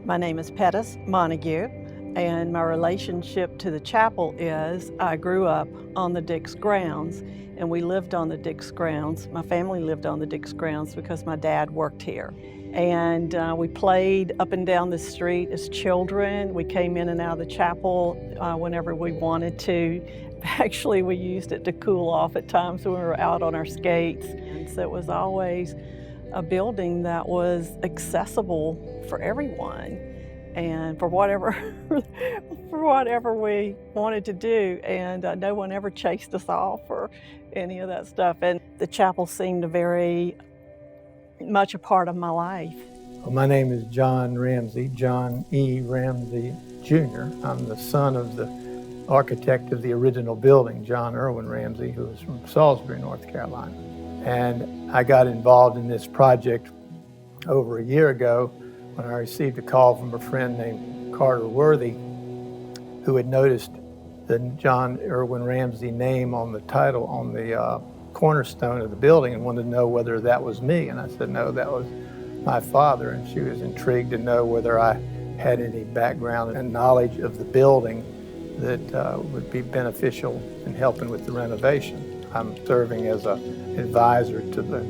My name is Pettis Montague, and my relationship to the chapel is I grew up on the Dix grounds, and we lived on the Dix grounds. My family lived on the Dix grounds because my dad worked here. And we played up and down the street as children. We came in and out of the chapel whenever we wanted to. Actually, we used it to cool off at times when we were out on our skates. And so it was always a building that was accessible for everyone and for whatever we wanted to do, and no one ever chased us off or any of that stuff. And the chapel seemed very much a part of my life. Well, my name is John Ramsey, John E. Ramsey Jr. I'm the son of the architect of the original building, John Irwin Ramsey, who was from Salisbury, North Carolina. And I got involved in this project over a year ago when I received a call from a friend named Carter Worthy, who had noticed the John Irwin Ramsey name on the title on the cornerstone of the building and wanted to know whether that was me. And I said, no, that was my father. And she was intrigued to know whether I had any background and knowledge of the building that would be beneficial in helping with the renovation. I'm serving as an advisor to the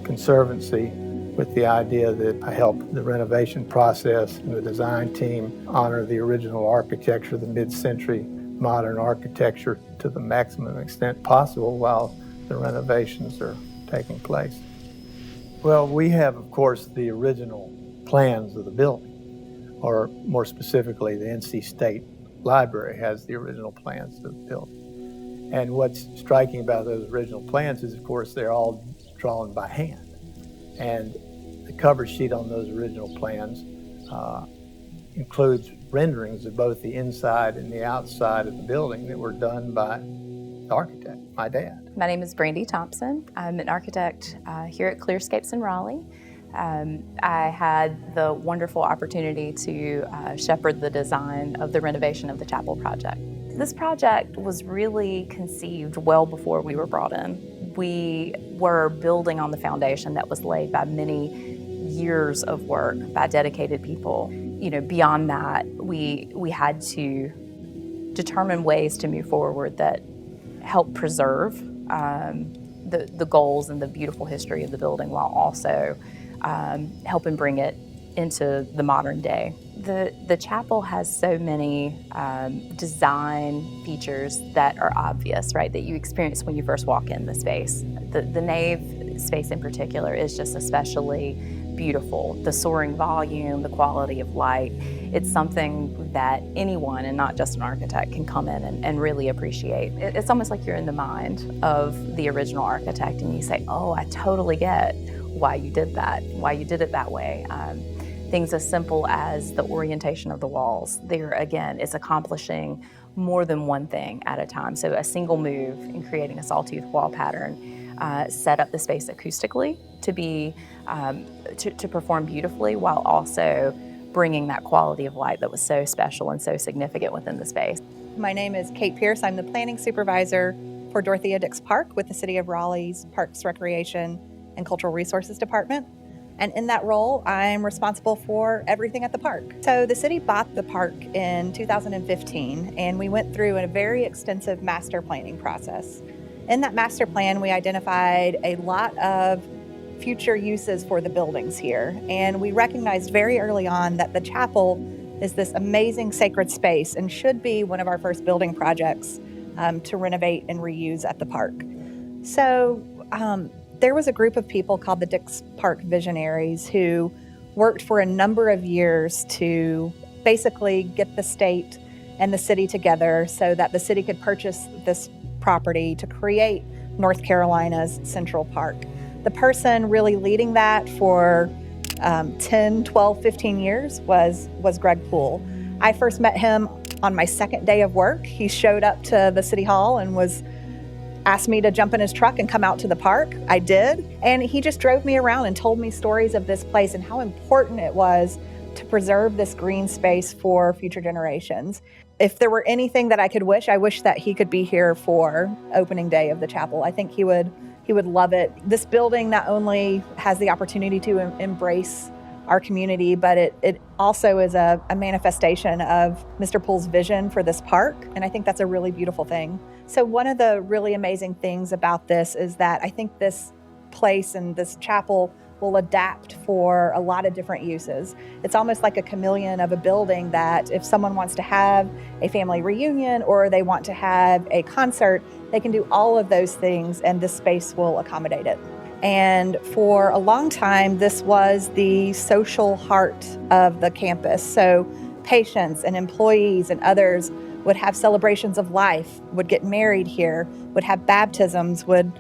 Conservancy with the idea that I help the renovation process and the design team honor the original architecture, the mid-century modern architecture to the maximum extent possible while the renovations are taking place. Well, we have, of course, the original plans of the building, or more specifically, the NC State Library has the original plans of the building. And what's striking about those original plans is, of course, they're all drawn by hand. And the cover sheet on those original plans includes renderings of both the inside and the outside of the building that were done by the architect, my dad. My name is Brandy Thompson. I'm an architect here at Clearscapes in Raleigh. I had the wonderful opportunity to shepherd the design of the renovation of the chapel project. This project was really conceived well before we were brought in. We were building on the foundation that was laid by many years of work by dedicated people. You know, beyond that, we had to determine ways to move forward that help preserve the goals and the beautiful history of the building while also helping bring it into the modern day. The chapel has so many design features that are obvious, right, that you experience when you first walk in the space. The nave space in particular is just especially beautiful. The soaring volume, the quality of light, it's something that anyone, and not just an architect, can come in and really appreciate. It's almost like you're in the mind of the original architect and you say, oh, I totally get why you did that, why you did it that way. Things as simple as the orientation of the walls. There, again, is accomplishing more than one thing at a time. So a single move in creating a sawtooth wall pattern set up the space acoustically to be to perform beautifully while also bringing that quality of light that was so special and so significant within the space. My name is Kate Pierce. I'm the planning supervisor for Dorothea Dix Park with the City of Raleigh's Parks, Recreation, and Cultural Resources Department. And in that role, I'm responsible for everything at the park. So the city bought the park in 2015, and we went through a very extensive master planning process. In that master plan, we identified a lot of future uses for the buildings here. And we recognized very early on that the chapel is this amazing sacred space and should be one of our first building projects to renovate and reuse at the park. So there was a group of people called the Dix Park Visionaries who worked for a number of years to basically get the state and the city together so that the city could purchase this property to create North Carolina's Central Park. The person really leading that for 10, 12, 15 years was Greg Poole. I first met him on my second day of work. He showed up to the city hall and asked me to jump in his truck and come out to the park. I did. And he just drove me around and told me stories of this place and how important it was to preserve this green space for future generations. If there were anything that I could wish, I wish that he could be here for opening day of the chapel. I think he would love it. This building not only has the opportunity to embrace our community, but it also is a manifestation of Mr. Poole's vision for this park, and I think that's a really beautiful thing. So one of the really amazing things about this is that I think this place and this chapel will adapt for a lot of different uses. It's almost like a chameleon of a building that if someone wants to have a family reunion or they want to have a concert, they can do all of those things and this space will accommodate it. And for a long time, this was the social heart of the campus. So patients and employees and others would have celebrations of life, would get married here, would have baptisms, would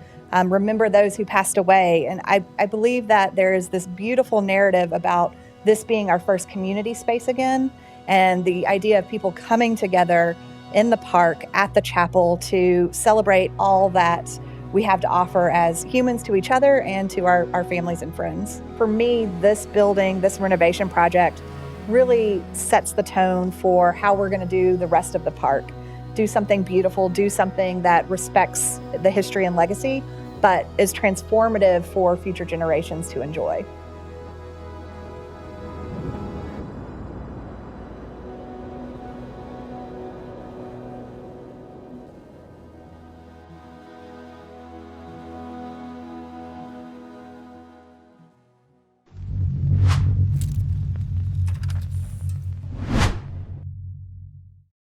remember those who passed away. And I believe that there is this beautiful narrative about this being our first community space again, and the idea of people coming together in the park at the chapel to celebrate all that we have to offer as humans to each other and to our families and friends. For me, this building, this renovation project really sets the tone for how we're going to do the rest of the park. Do something beautiful, do something that respects the history and legacy, but is transformative for future generations to enjoy.